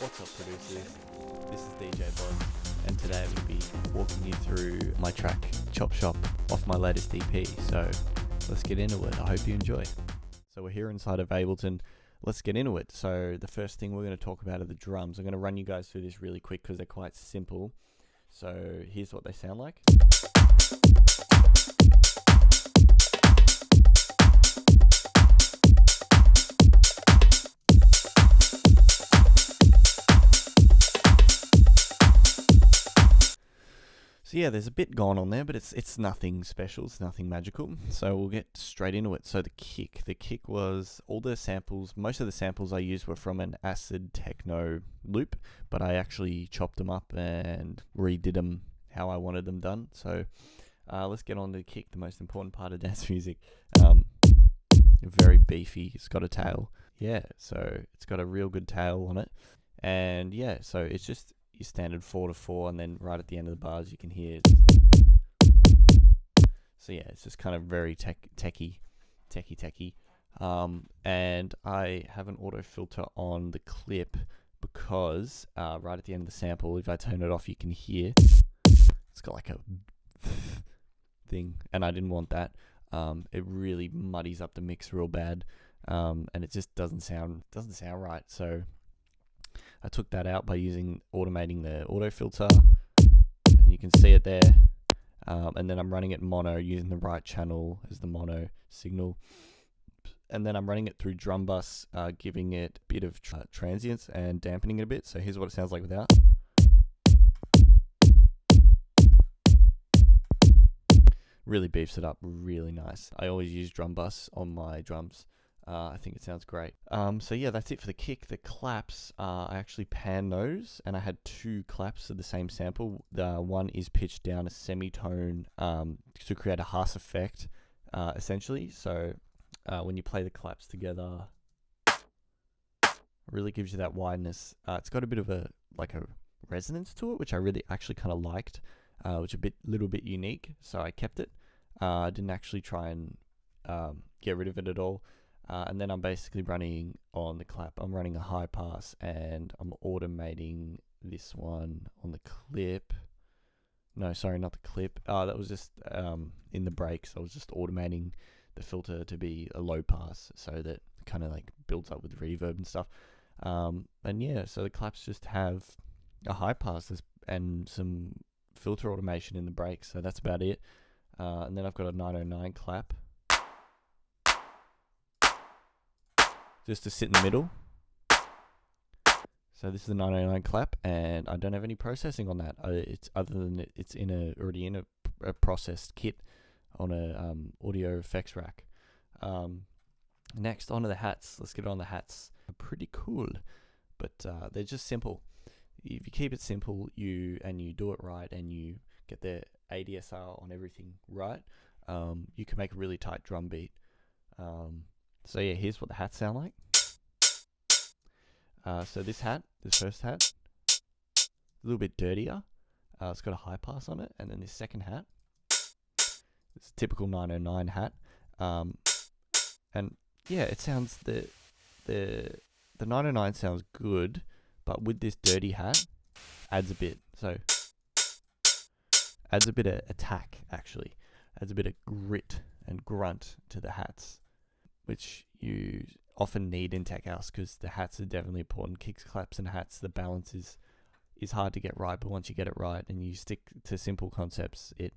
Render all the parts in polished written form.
What's up, producers? This is DJ Bod, and today I'm going to be walking you through my track Chop Shop off my latest EP. So let's get into it. I hope you enjoy. So we're here inside of Ableton. Let's get into it. So the first thing we're going to talk about are the drums. I'm going to run you guys through this really quick because they're quite simple. So here's what they sound like. So yeah, there's a bit going on there, but it's nothing special, it's nothing magical. So we'll get straight into it. So the kick was all the samples, most of the samples I used were from an acid techno loop, but I actually chopped them up and redid them how I wanted them done. So let's get on to the kick, the most important part of dance music. Very beefy, it's got a tail. Yeah, so it's got a real good tail on it. And yeah, so it's just your standard 4/4, and then right at the end of the bars you can hear it. So yeah, it's just kind of very techie. And I have an auto filter on the clip because right at the end of the sample, if I turn it off, you can hear it's got like a thing, and I didn't want that. It really muddies up the mix real bad, and it just doesn't sound right. So I took that out by automating the auto filter, and you can see it there. And then I'm running it mono using the right channel as the mono signal. And then I'm running it through drum bus, giving it a bit of transients and dampening it a bit. So here's what it sounds like without. Really beefs it up, really nice. I always use drum bus on my drums. I think it sounds great. So yeah, that's it for the kick. The claps, I actually pan those, and I had two claps of the same sample. The one is pitched down a semitone to create a harsh effect, essentially. So when you play the claps together, it really gives you that wideness. It's got a bit of a resonance to it, which I really actually kind of liked, which is a little bit unique. So I kept it. I didn't actually try and get rid of it at all. And then I'm basically running on the clap. I'm running a high pass, and I'm automating this one on the clip. No, sorry, not the clip. That was just in the breaks. I was just automating the filter to be a low pass, so that it kind of like builds up with reverb and stuff. And yeah, so the claps just have a high pass and some filter automation in the breaks. So that's about it. And then I've got a 909 clap, just to sit in the middle. So this is the 909 clap, and I don't have any processing on that. It's other than it's already in a processed kit on a audio effects rack. Next, onto the hats. Let's get on the hats. They're pretty cool, but they're just simple. If you keep it simple, you do it right, and you get the ADSR on everything right, you can make a really tight drum beat. So yeah, here's what the hats sound like. So this first hat, a little bit dirtier. It's got a high pass on it, and then this second hat, it's a typical 909 hat. And yeah, it sounds the 909 sounds good, but with this dirty hat, adds a bit. So adds a bit of attack, actually. Adds a bit of grit and grunt to the hats, which you often need in tech house, because the hats are definitely important. Kicks, claps, and hats, the balance is hard to get right, but once you get it right and you stick to simple concepts, it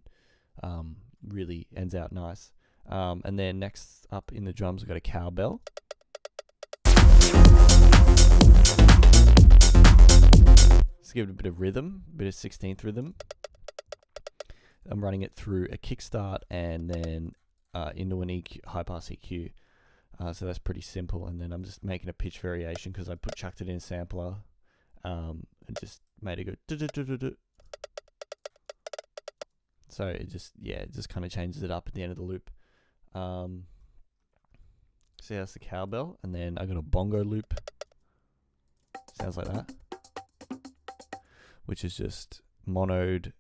really ends out nice. And then next up in the drums, we've got a cowbell. Let's give it a bit of rhythm, a bit of 16th rhythm. I'm running it through a kickstart and then into an EQ, high pass EQ. So that's pretty simple, and then I'm just making a pitch variation because I chucked it in a sampler, and just made it go do-do-do-do-do. So it just kind of changes it up at the end of the loop. So yeah, that's the cowbell, and then I got a bongo loop. Sounds like that, which is just monoed,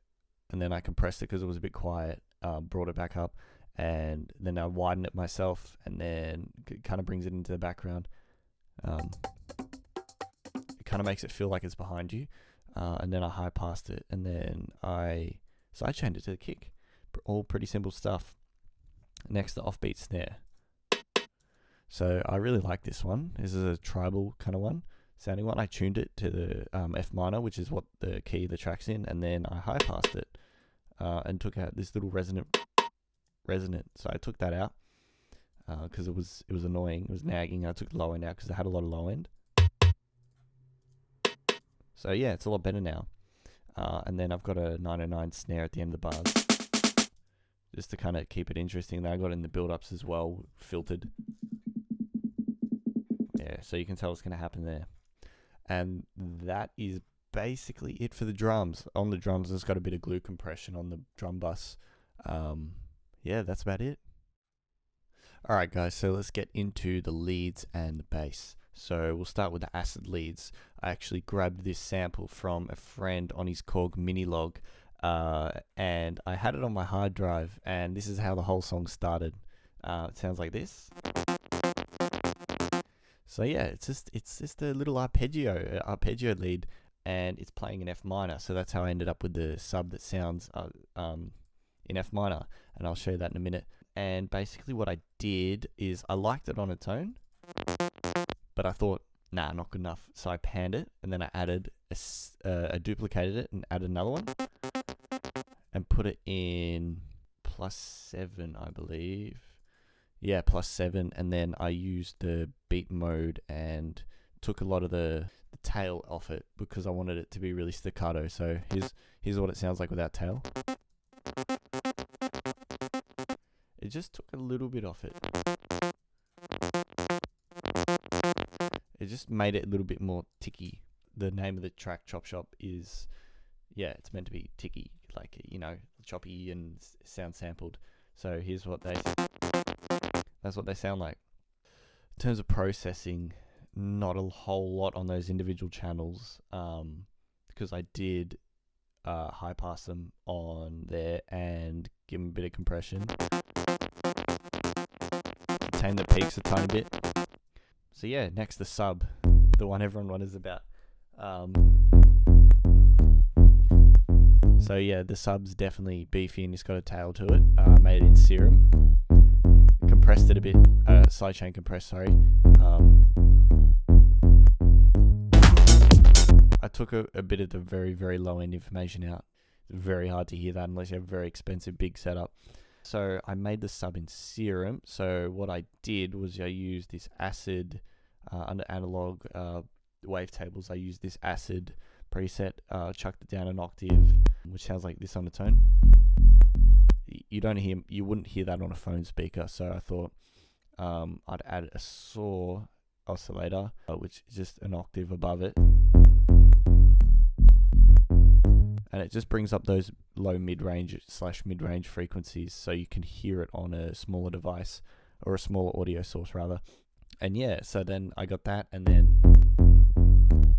and then I compressed it because it was a bit quiet, brought it back up, and then I widen it myself, and then it kind of brings it into the background. It kind of makes it feel like it's behind you. And then I high passed it, and then I sidechained it to the kick. All pretty simple stuff. Next, the offbeat snare. So I really like this one. This is a tribal kind of one, sounding one. I tuned it to the F minor, which is what the key of the track's in, and then I high passed it and took out this little resonant. So I took that out because it was annoying. It was nagging. I took the low end out because I had a lot of low end. So yeah, it's a lot better now. And then I've got a 909 snare at the end of the bars, just to kind of keep it interesting. Then I got in the build-ups as well, filtered. Yeah, so you can tell what's going to happen there. And that is basically it for the drums. On the drums, it's got a bit of glue compression on the drum bus. Yeah, that's about it. Alright guys, so let's get into the leads and the bass. So we'll start with the acid leads. I actually grabbed this sample from a friend on his Korg Minilog, and I had it on my hard drive, and this is how the whole song started. It sounds like this. So yeah, it's just a little arpeggio lead, and it's playing in F minor. So that's how I ended up with the sub that sounds in F minor, and I'll show you that in a minute. And basically what I did is I liked it on its own, but I thought, nah, not good enough. So I panned it, and then I added I duplicated it and added another one, and put it in +7, I believe. Yeah, +7, and then I used the beat mode and took a lot of the tail off it because I wanted it to be really staccato. So here's what it sounds like without tail. It just took a little bit off it. It just made it a little bit more ticky. The name of the track, Chop Shop, is, yeah, it's meant to be ticky, like, you know, choppy and sound sampled. So here's what that's what they sound like. In terms of processing, not a whole lot on those individual channels, because I did high pass them on there and give them a bit of compression. Contain the peaks a tiny bit. So yeah, next the sub, the one everyone wonders about. So yeah, the sub's definitely beefy and it's got a tail to it. Made it in Serum. Compressed it a bit, sidechain compressed, sorry. I took a bit of the very, very low end information out. It's very hard to hear that unless you have a very expensive big setup. So I made the sub in Serum. So what I did was I used this acid under analog wavetables. I used this acid preset, chucked it down an octave, which sounds like this on its own. You wouldn't hear that on a phone speaker. So I thought I'd add a saw oscillator, which is just an octave above it. And it just brings up those low mid-range / mid-range frequencies so you can hear it on a smaller device, or a smaller audio source rather. And yeah, so then I got that, and then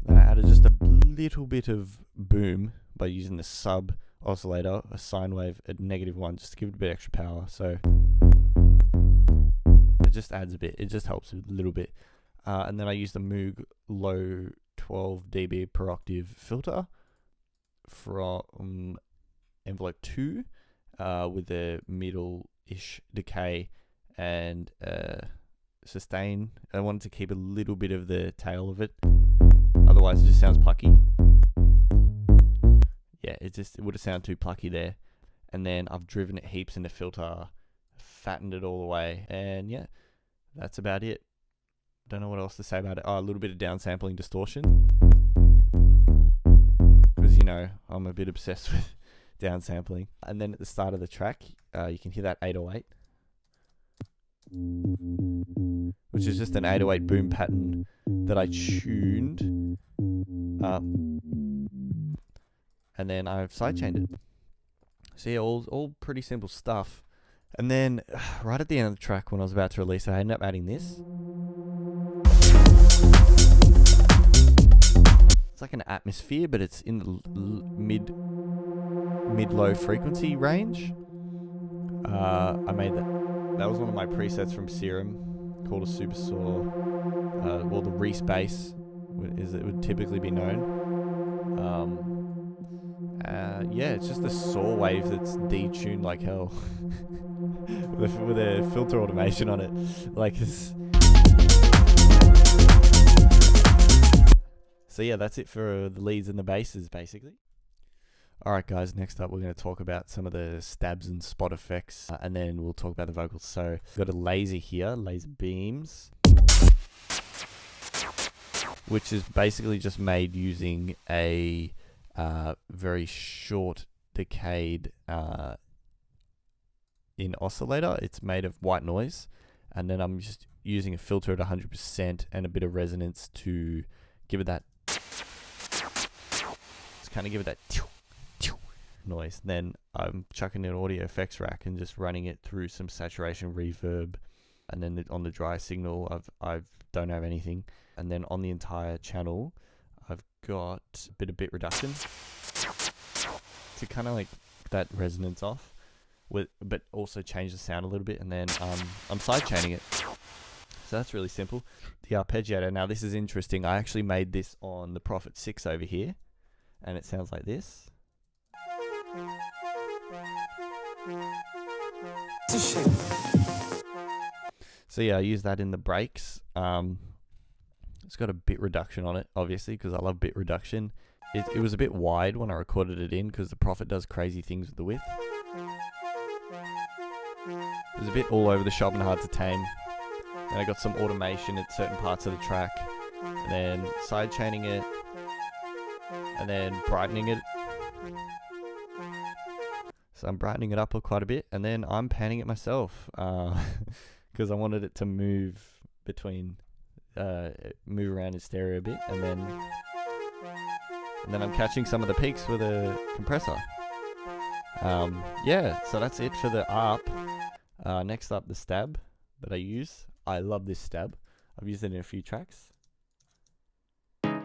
I added just a little bit of boom by using the sub oscillator, a sine wave at -1, just to give it a bit extra power. So it just adds a bit, it just helps a little bit. And then I used the Moog low 12 dB per octave filter from envelope 2 with a middle-ish decay and sustain. I wanted to keep a little bit of the tail of it, otherwise it just sounds plucky. Yeah, it would have sounded too plucky there. And then I've driven it heaps in the filter, fattened it all the way, and yeah, that's about it. Don't know what else to say about it. Oh, a little bit of downsampling distortion, because, you know, I'm a bit obsessed with downsampling. And then at the start of the track, you can hear that 808, which is just an 808 boom pattern that I tuned, and then I've sidechained it. So yeah, all pretty simple stuff. And then right at the end of the track, when I was about to release it, I ended up adding this. It's like an atmosphere, but it's in the mid-low frequency range. I made that. That was one of my presets from Serum, called a Super Saw. Well, the Reese bass as it would typically be known. Yeah, it's just a saw wave that's detuned like hell with a filter automation on it. Like it's... So yeah, that's it for the leads and the basses, basically. Alright guys, next up we're going to talk about some of the stabs and spot effects, and then we'll talk about the vocals. So, we've got a laser here, laser beams, which is basically just made using a very short decayed in oscillator. It's made of white noise, and then I'm just using a filter at 100% and a bit of resonance to give it that, just kind of give it that noise. Then I'm chucking an audio effects rack and just running it through some saturation reverb, and then on the dry signal I don't have anything, and then on the entire channel I've got a bit of bit reduction to kind of like that resonance off with, but also change the sound a little bit, and then I'm sidechaining it. So that's really simple. The arpeggiator, now this is interesting. I actually made this on the Prophet 6 over here, and it sounds like this. So yeah, I use that in the breaks. It's got a bit reduction on it, obviously, because I love bit reduction. It was a bit wide when I recorded it in, because the Prophet does crazy things with the width. It was a bit all over the shop and hard to tame. And I got some automation at certain parts of the track, and then side chaining it, and then brightening it. So I'm brightening it up quite a bit, and then I'm panning it myself, because I wanted it to move around in stereo a bit, and then I'm catching some of the peaks with a compressor. Yeah, so that's it for the ARP. Next up, the stab that I use. I love this stab. I've used it in a few tracks. And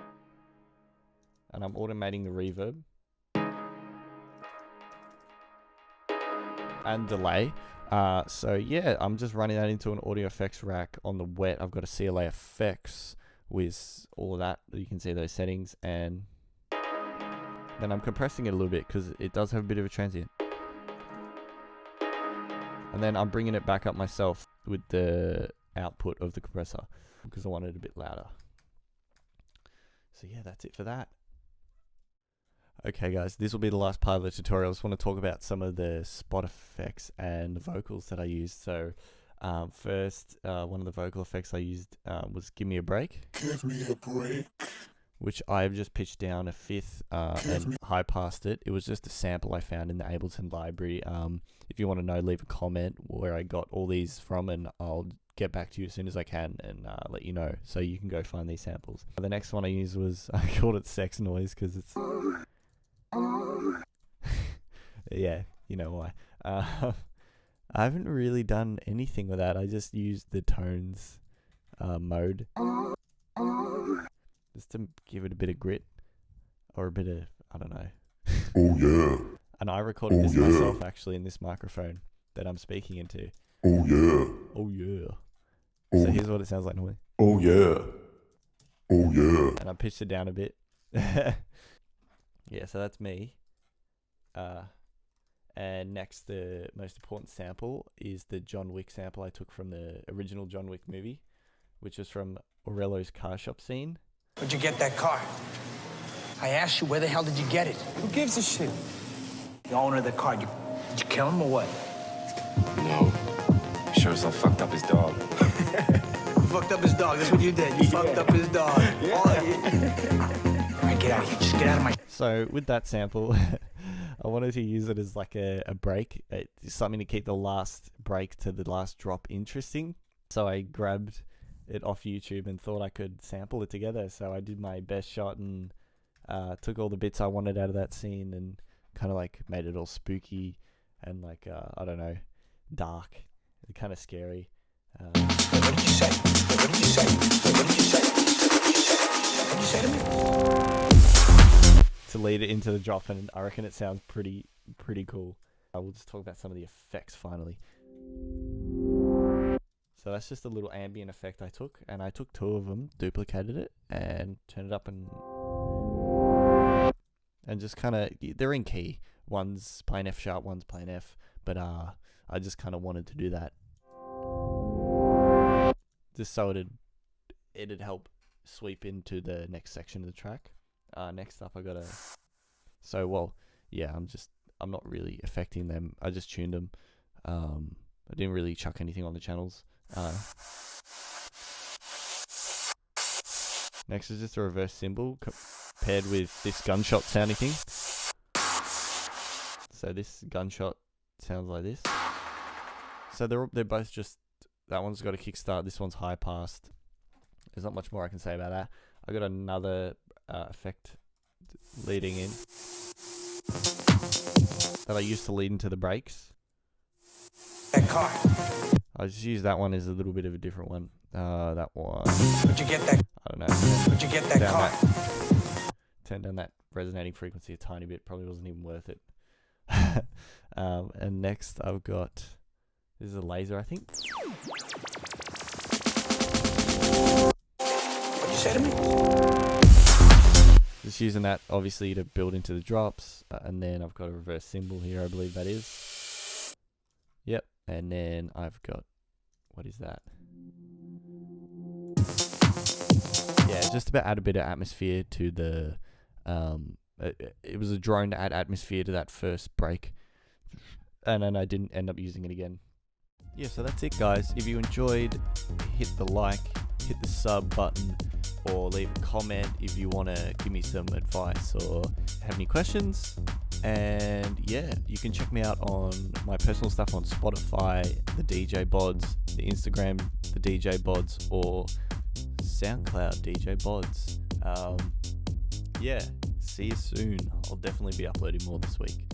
I'm automating the reverb and delay. So yeah, I'm just running that into an audio effects rack on the wet. I've got a CLA effects with all of that. You can see those settings, and then I'm compressing it a little bit because it does have a bit of a transient. And then I'm bringing it back up myself with the output of the compressor because I want it a bit louder. So yeah, that's it for that. Okay guys, this will be the last part of the tutorial. I just want to talk about some of the spot effects and the vocals that I used. So first, one of the vocal effects I used was Give Me a Break. Give me a break. Which I've just pitched down a fifth and high passed it. It was just a sample I found in the Ableton library. If you want to know, leave a comment where I got all these from, and I'll get back to you as soon as I can and let you know, so you can go find these samples. The next one I used was, I called it Sex Noise because it's... yeah, you know why. I haven't really done anything with that. I just used the tones mode just to give it a bit of grit, or a bit of, I don't know. Oh yeah. And I recorded this myself actually in this microphone that I'm speaking into. Oh yeah. Oh yeah. So here's what it sounds like normally. Oh yeah. Oh yeah. And I pitched it down a bit. Yeah, so that's me. And next, the most important sample is the John Wick sample I took from the original John Wick movie, which was from Aurelio's car shop scene. Where'd you get that car? I asked you, where the hell did you get it? Who gives a shit? The owner of the car, did you kill him or what? No. Sure as hell fucked up his dog. You fucked up his dog, that's what you did. You fucked up his dog. Yeah. All right, get out of here. Just get out of my... So, with that sample, I wanted to use it as like a break. It's something to keep the last break to the last drop interesting. So I grabbed it off YouTube and thought I could sample it together. So I did my best shot and took all the bits I wanted out of that scene and kind of like made it all spooky and like, I don't know, dark, kind of scary. What did you say? What did you say? What did you say? What did you say to me? To lead it into the drop, and I reckon it sounds pretty cool. I will just talk about some of the effects finally. So that's just a little ambient effect I took, and I took 2 of them, duplicated it, and turned it up and just kind of, they're in key. One's playing F sharp, one's playing F, but I just kind of wanted to do that, just so it'd help sweep into the next section of the track. Next up, I'm not really affecting them. I just tuned them. I didn't really chuck anything on the channels. Next is just a reverse cymbal paired with this gunshot sounding thing. So this gunshot sounds like this. So they're both just, that one's got a kickstart, this one's high passed. There's not much more I can say about that. I got another effect leading in that I used to lead into the brakes. That car. I just use that one as a little bit of a different one. That one. Would you get that? I don't know. Would you get that car? Turn down that resonating frequency a tiny bit. Probably wasn't even worth it. And next I've got, this is a laser, I think. What'd you say to me? Just using that obviously to build into the drops, and then I've got a reverse cymbal here, I believe that is. Yep, and then I've got, what is that? Yeah, just about add a bit of atmosphere to the, it was a drone to add atmosphere to that first break, and then I didn't end up using it again. Yeah, so that's it guys. If you enjoyed, hit the like, hit the sub button, or leave a comment if you want to give me some advice or have any questions. And yeah, you can check me out on my personal stuff on Spotify, the DJ Bods, the Instagram, the DJ Bods, or SoundCloud, DJ Bods. Yeah, see you soon. I'll definitely be uploading more this week.